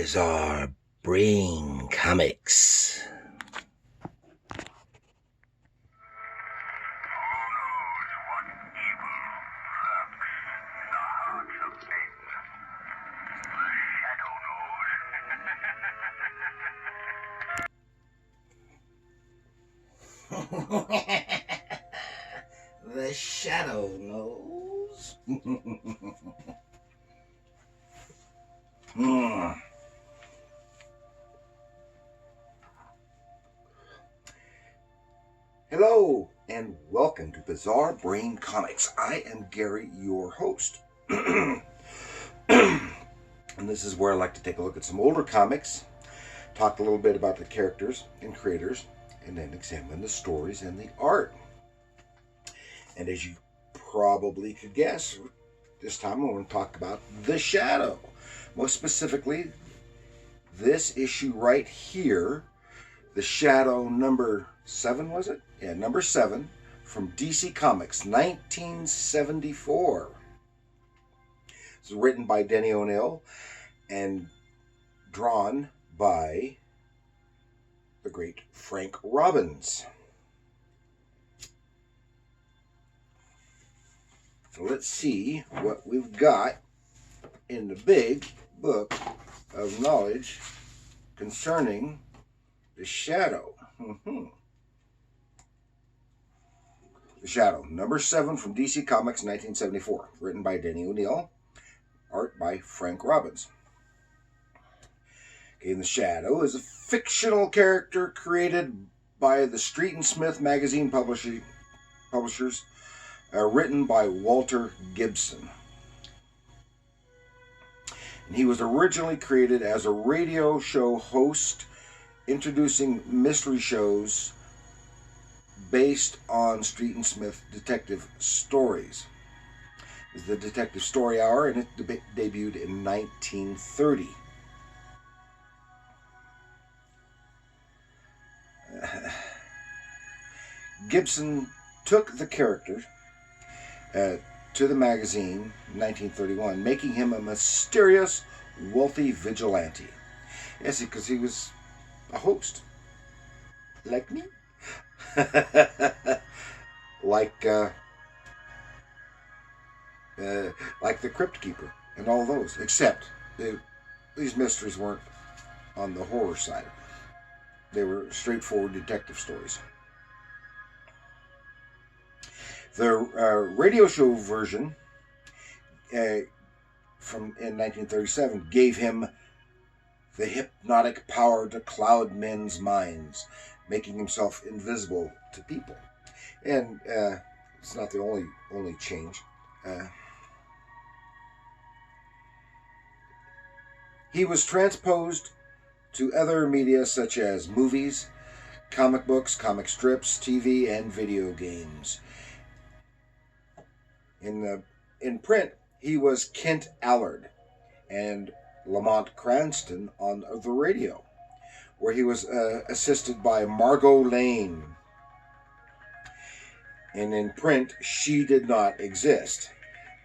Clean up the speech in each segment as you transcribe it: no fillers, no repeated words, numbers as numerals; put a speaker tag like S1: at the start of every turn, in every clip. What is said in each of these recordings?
S1: Bizarre Brain Comics. The shadow knows. Hello and welcome to Bizarre Brain Comics. I am Gary, your host. And this is where I like to take a look at some older comics, talk a little bit about the characters and creators, and then examine the stories and the art. And as you probably could guess, this time I want to talk about The Shadow. Most specifically, this issue right here, The Shadow number 7, was it? Yeah, number 7 from DC Comics, 1974. This is written by Denny and drawn by the great Frank Robbins. So let's see what we've got in the big book of knowledge concerning The Shadow. The Shadow, number 7 from DC Comics, 1974. Written by Denny O'Neil. Art by Frank Robbins. Okay, The Shadow is a fictional character created by the Street and Smith magazine publishers, written by Walter Gibson. And he was originally created as a radio show host, introducing mystery shows based on Street and Smith detective stories. It's the Detective Story Hour, and it debuted in 1930. Gibson took the character to the magazine in 1931, making him a mysterious, wealthy vigilante. Yes, because he was a host. Like me. like the Crypt Keeper and all those, except these mysteries weren't on the horror side. They were straightforward detective stories. The radio show version in 1937 gave him the hypnotic power to cloud men's minds, making himself invisible to people. And it's not the only change. He was transposed to other media such as movies, comic books, comic strips, TV, and video games. In print, he was Kent Allard and Lamont Cranston on the radio, where he was assisted by Margot Lane. And in print, she did not exist,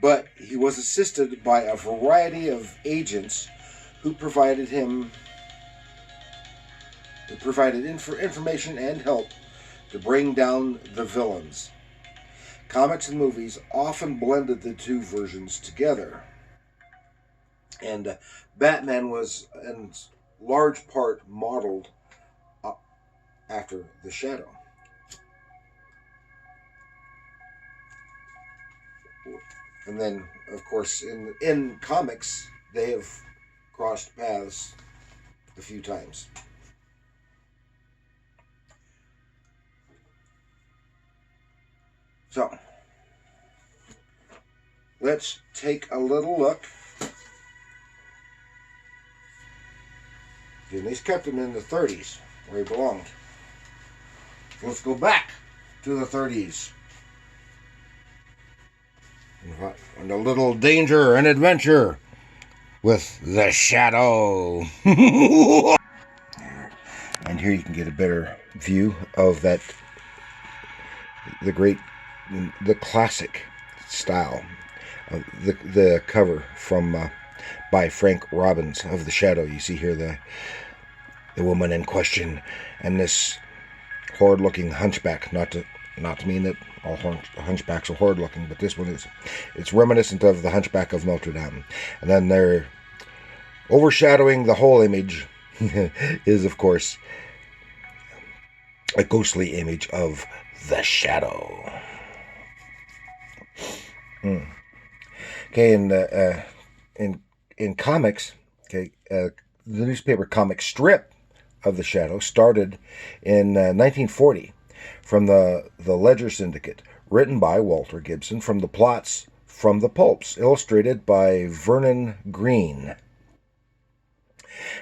S1: but he was assisted by a variety of agents who provided information and help to bring down the villains. Comics and movies often blended the two versions together. And Batman was in large part modeled after The Shadow. And then, of course, in comics, they have crossed paths a few times. So, let's take a little look. And he's kept him in the 30s, where he belonged. Let's go back to the 30s. And a little danger and adventure with The Shadow. And here you can get a better view of that, the classic style, the cover from by Frank Robbins of The Shadow. You see here the woman in question and this horrid-looking hunchback. Not to mean that all hunchbacks are horrid-looking, but this one is. It's reminiscent of the Hunchback of Notre Dame. And then they're overshadowing the whole image is, of course, a ghostly image of the Shadow. Okay, in comics, okay, the newspaper comic strip of the Shadow started in 1940 from the Ledger Syndicate, written by Walter Gibson, from the plots from the pulps, illustrated by Vernon Green.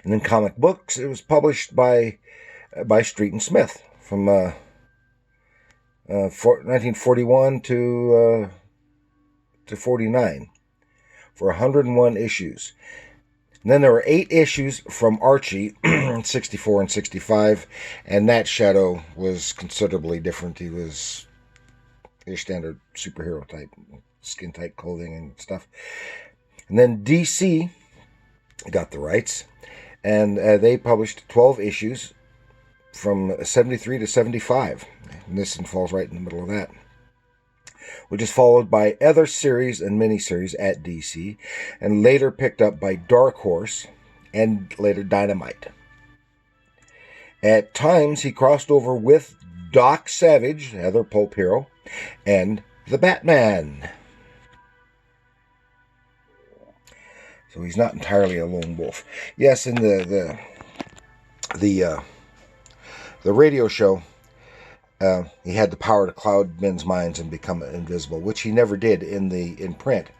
S1: And in comic books, it was published by Street and Smith from 1941 to 49 for 101 issues. And then there were 8 issues from Archie, 64 and 65, and that Shadow was considerably different. He was your standard superhero type, skin-tight clothing and stuff. And then DC got the rights, and they published 12 issues from 73 to 75. And this one falls right in the middle of that, which is followed by other series and miniseries at DC, and later picked up by Dark Horse, and later Dynamite. At times, he crossed over with Doc Savage, another pulp hero, and the Batman. So he's not entirely a lone wolf. Yes, in the radio show, he had the power to cloud men's minds and become invisible, which he never did in print.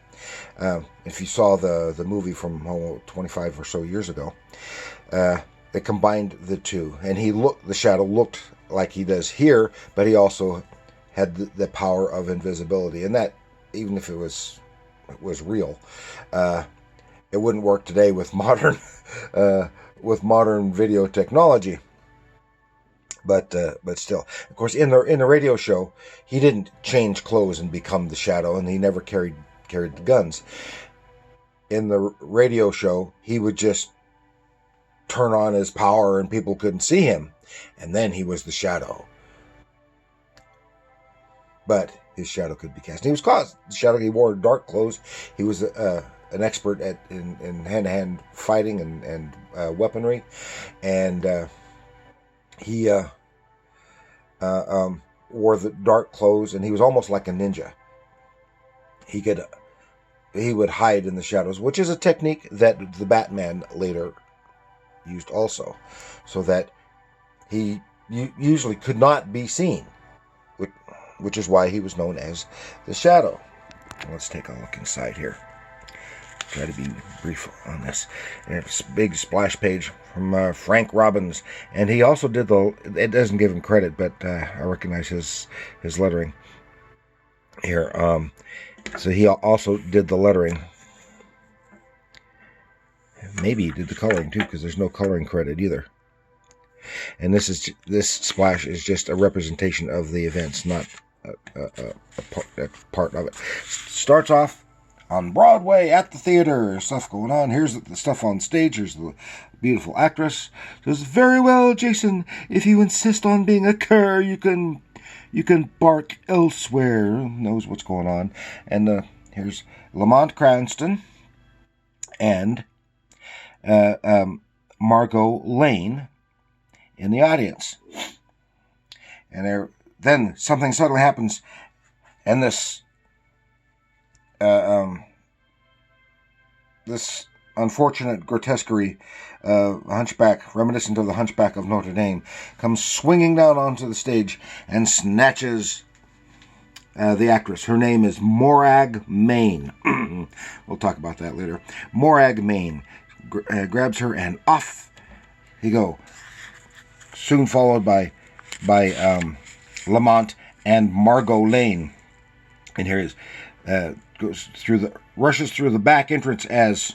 S1: If you saw the movie from 25 or so years ago, they combined the two, and the Shadow looked like he does here, but he also had the power of invisibility, and that, even if it was real, it wouldn't work today with modern video technology. But still, of course, in the radio show, he didn't change clothes and become the Shadow, and he never carried the guns. In the radio show, he would just turn on his power, and people couldn't see him, and then he was the Shadow. But his shadow could be cast. And he was cast. The Shadow. He wore dark clothes. He was an expert in hand-to-hand fighting and weaponry, and he wore the dark clothes, and he was almost like a ninja. He would hide in the shadows, which is a technique that the Batman later used also, so that he usually could not be seen, which is why he was known as the Shadow. Let's take a look inside here. Try to be brief on this. It's a big splash page from Frank Robbins, and he also did it doesn't give him credit, but I recognize his lettering here. So he also did the lettering. Maybe he did the coloring too, because there's no coloring credit either. And this splash is just a representation of the events, not a part of it. Starts off on Broadway at the theater, stuff going on. Here's the stuff on stage. Here's the beautiful actress. Says, "Very well, Jason. If you insist on being a cur, you can bark elsewhere." Knows what's going on. And here's Lamont Cranston and Margot Lane in the audience. And then something suddenly happens, and this unfortunate grotesquerie, hunchback, reminiscent of the Hunchback of Notre Dame, comes swinging down onto the stage and snatches the actress. Her name is Morag Maine. We'll talk about that later. Morag Maine grabs her, and off he go. Soon followed by Lamont and Margot Lane. And here is rushes through the back entrance as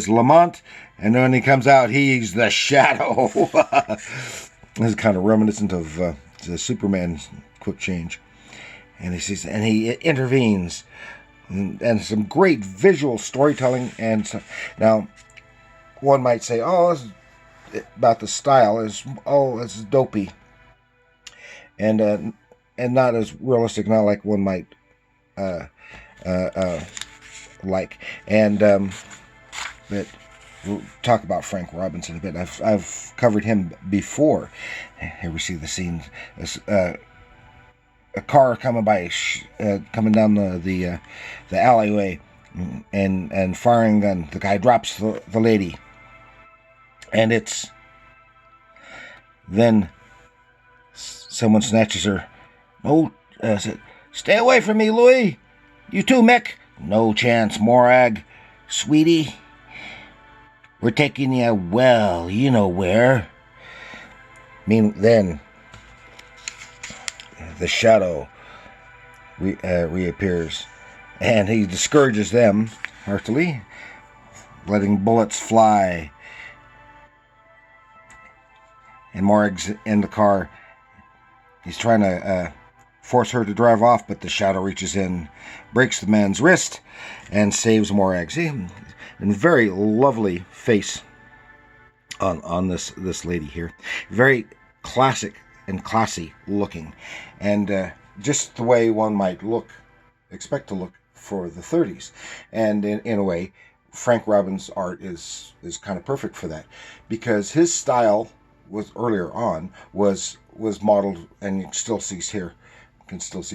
S1: Lamont, and then when he comes out, he's the Shadow. This is kind of reminiscent of the Superman quick change. And he intervenes and some great visual storytelling. And so, now, one might say, "Oh, this is about the style is it's dopey," and not as realistic, not like one might like. And but we'll talk about Frank Robbins in a bit. I've covered him before. Here we see the scene. A car coming by, coming down the alleyway, and firing a gun. The guy drops the lady, and then someone snatches her. No, stay away from me, Louis. You too, Mick. No chance, Morag. Sweetie, we're taking you, well, you know where. Then the shadow reappears, and he discourages them heartily, letting bullets fly. And Morag's in the car. He's trying to force her to drive off, but the shadow reaches in, breaks the man's wrist, and saves Morag. See, a very lovely face on this lady here. Very classic and classy looking, and just the way one might expect to look for the 30s. And in a way, Frank Robbins' art is kind of perfect for that, because his style was earlier on was modeled, and you can still see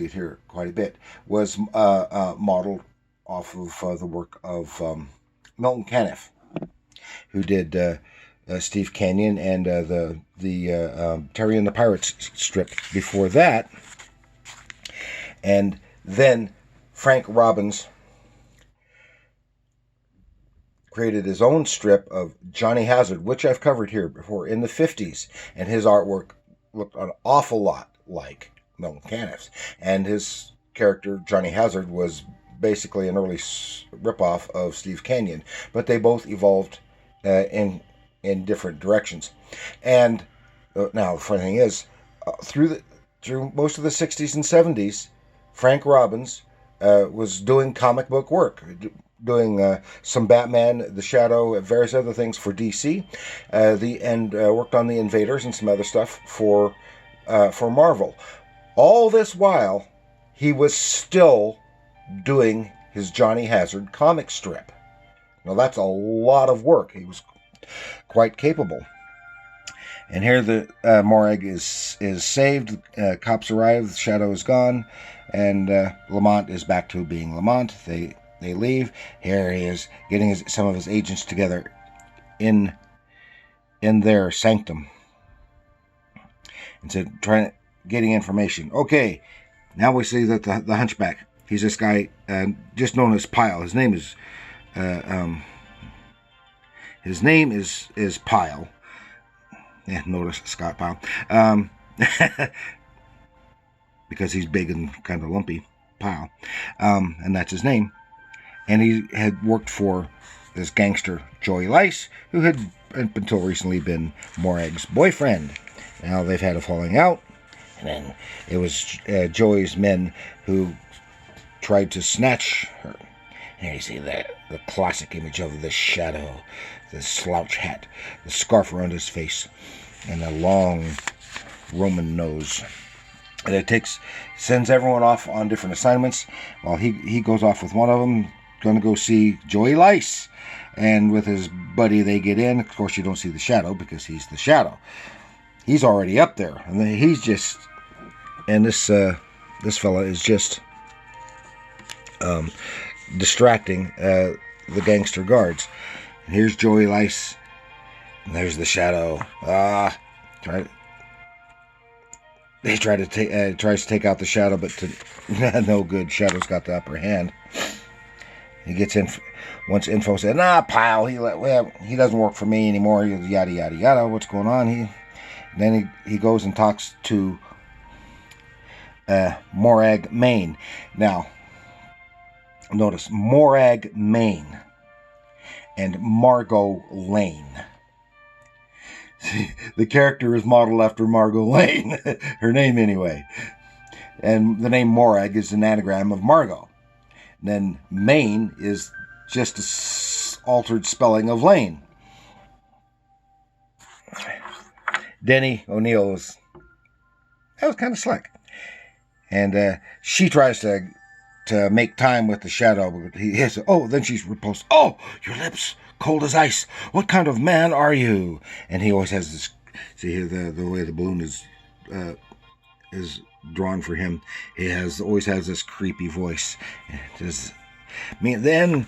S1: it here quite a bit, was modeled off of the work of Milton Caniff, who did Steve Canyon and the Terry and the Pirates strip before that. And then Frank Robbins created his own strip of Johnny Hazard, which I've covered here before, in the 50s, and his artwork looked an awful lot like Milton Caniff's, and his character Johnny Hazard was basically an early ripoff of Steve Canyon, but they both evolved in different directions. And now the funny thing is, through most of the 60s and 70s, Frank Robbins was doing comic book work, doing some Batman, The Shadow, various other things for DC, and worked on the Invaders and some other stuff for Marvel. All this while, he was still doing his Johnny Hazard comic strip. Now that's a lot of work. He was quite capable. And here the Morag is saved. Cops arrive. The Shadow is gone, and Lamont is back to being Lamont. They leave. Here he is getting some of his agents together in their sanctum, and so getting information. Okay, now we see that the Hunchback. He's this guy, just known as Pyle. His name is Pyle. Yeah, notice Scott Pyle. Because he's big and kind of lumpy, Pyle. And that's his name. And he had worked for this gangster, Joey Lice, who had up until recently been Morag's boyfriend. Now they've had a falling out. And then it was Joey's men who tried to snatch her. And here you see the classic image of the Shadow, the slouch hat, the scarf around his face, and a long Roman nose. And it sends everyone off on different assignments. Well, he goes off with one of them, going to go see Joey Lice. And with his buddy, they get in. Of course, you don't see the Shadow because he's the Shadow. He's already up there, and he's just, and this fella is just distracting the gangster guards. And here's Joey Lice, and there's the Shadow. Tries to take out the Shadow, but no good. Shadow's got the upper hand. He gets in. Once info said, Pyle, he doesn't work for me anymore. Yada yada yada. What's going on? Then he goes and talks to Morag, Maine. Now, notice Morag, Maine, and Margot Lane. The character is modeled after Margot Lane, her name anyway. And the name Morag is an anagram of Margot. then Maine is just an altered spelling of Lane. Denny O'Neill was kind of slick. And she tries to make time with the shadow. But he has, then she's repulsed. Oh, your lips, cold as ice. What kind of man are you? And he always has this, see here, the way the balloon is drawn for him. He always has this creepy voice. Then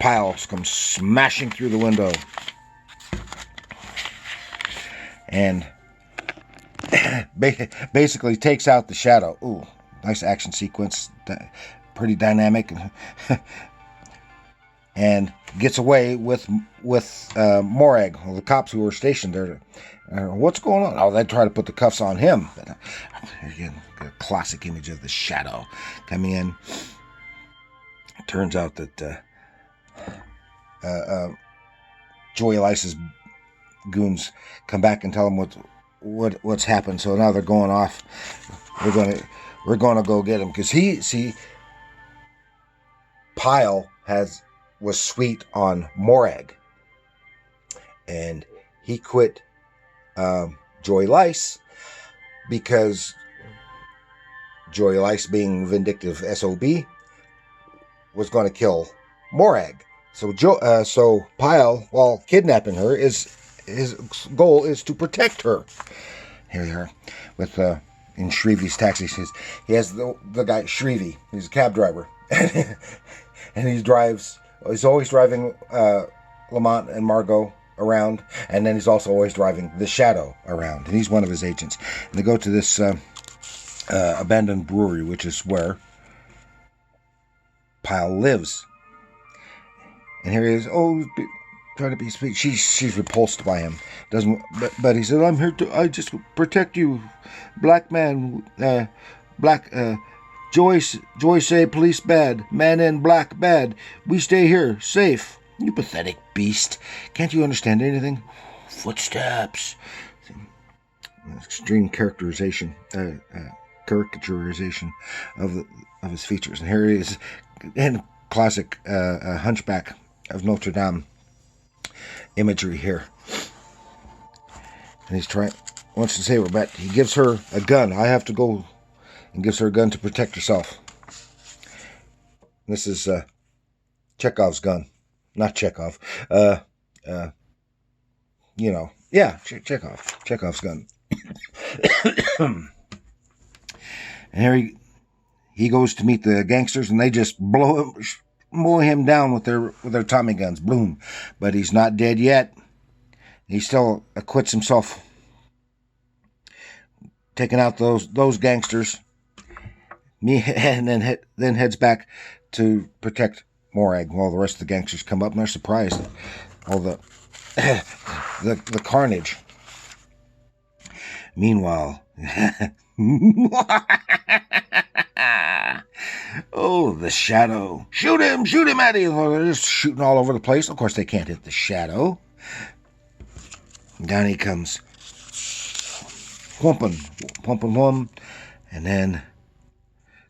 S1: Piles comes smashing through the window. And basically takes out the shadow. Ooh, nice action sequence. Pretty dynamic. And gets away with Morag. Well, the cops who were stationed there. What's going on? Oh, they try to put the cuffs on him. But, again, a classic image of the shadow coming in. It turns out that Joey Elice's goons come back and tell him what's happened. So now they're going off. We're gonna go get him because Pyle was sweet on Morag, and he quit Joey Elice because Joey Elice, being vindictive SOB, was going to kill Morag. So Pyle, while kidnapping her, his goal is to protect her. Here they are with in Shreve's taxi. He has the guy Shreve. He's a cab driver, and he's always driving Lamont and Margot around, and then he's also always driving the Shadow around, and he's one of his agents. And they go to this abandoned brewery, which is where Pyle lives. And here he is. Trying to be sweet. She's repulsed by him. But he said, "I'm here I just protect you, black man. Joy say police bad. Man in black bad. We stay here safe. You pathetic beast. Can't you understand anything? Footsteps." Extreme caricaturization of his features. And here he is, and classic Hunchback of Notre Dame imagery here. And wants to save her, but he gives her a gun. I have to go, and gives her a gun to protect herself. This is Chekhov's gun, not Chekhov. Chekhov's gun. And here he goes to meet the gangsters, and they just mow him down with their Tommy guns. Boom. But he's not dead yet. He still acquits himself, taking out those gangsters. And then heads back to protect Morag while the rest of the gangsters come up, and they're surprised at all the carnage. Meanwhile, the Shadow. Shoot him, Eddie. They're just shooting all over the place. Of course, they can't hit the Shadow. Down he comes. Whumping, and then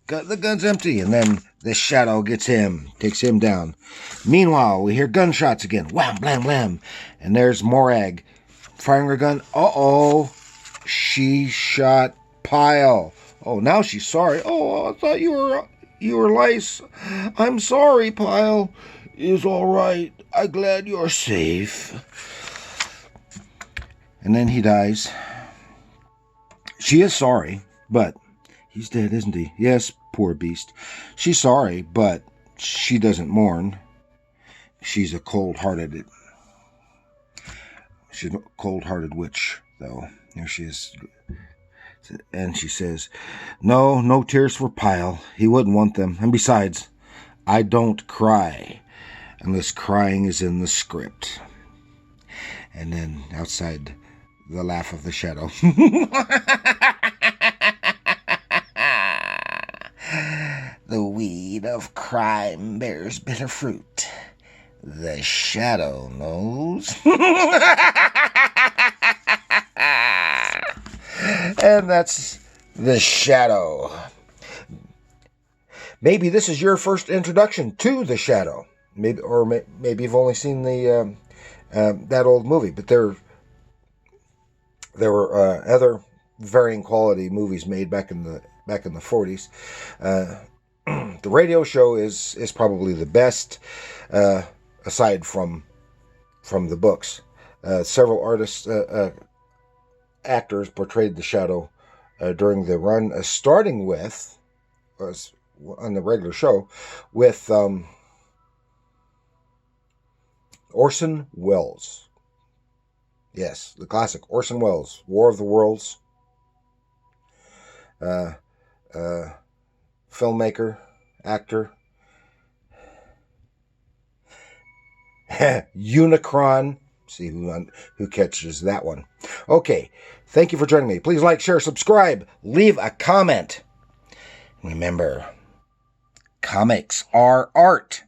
S1: the gun's empty, and then the Shadow gets him, takes him down. Meanwhile, we hear gunshots again. Wham, blam, blam. And there's Morag firing her gun. Uh-oh. She shot Pyle. Oh, now she's sorry. Oh, I thought you were Lice. I'm sorry, Pyle. It's all right. I'm glad you're safe. And then he dies. She is sorry, but he's dead, isn't he? Yes, poor beast. She's sorry, but she doesn't mourn. She's a cold-hearted witch, though. Here she is. And she says, no tears for Pyle. He wouldn't want them. And besides, I don't cry unless crying is in the script. And then outside, the laugh of the Shadow. The weed of crime bears bitter fruit. The Shadow knows. And that's the Shadow. Maybe this is your first introduction to the Shadow. Maybe you've only seen the that old movie, but there were other varying quality movies made back in the 40s. The radio show is probably the best, aside from the books. Several artists, actors portrayed the Shadow during the run, starting with on the regular show with Orson Welles. Yes, the classic Orson Welles, War of the Worlds. Filmmaker, actor, Unicron. See who catches that one. Okay, thank you for joining me. Please like, share, subscribe, leave a comment. Remember, comics are art.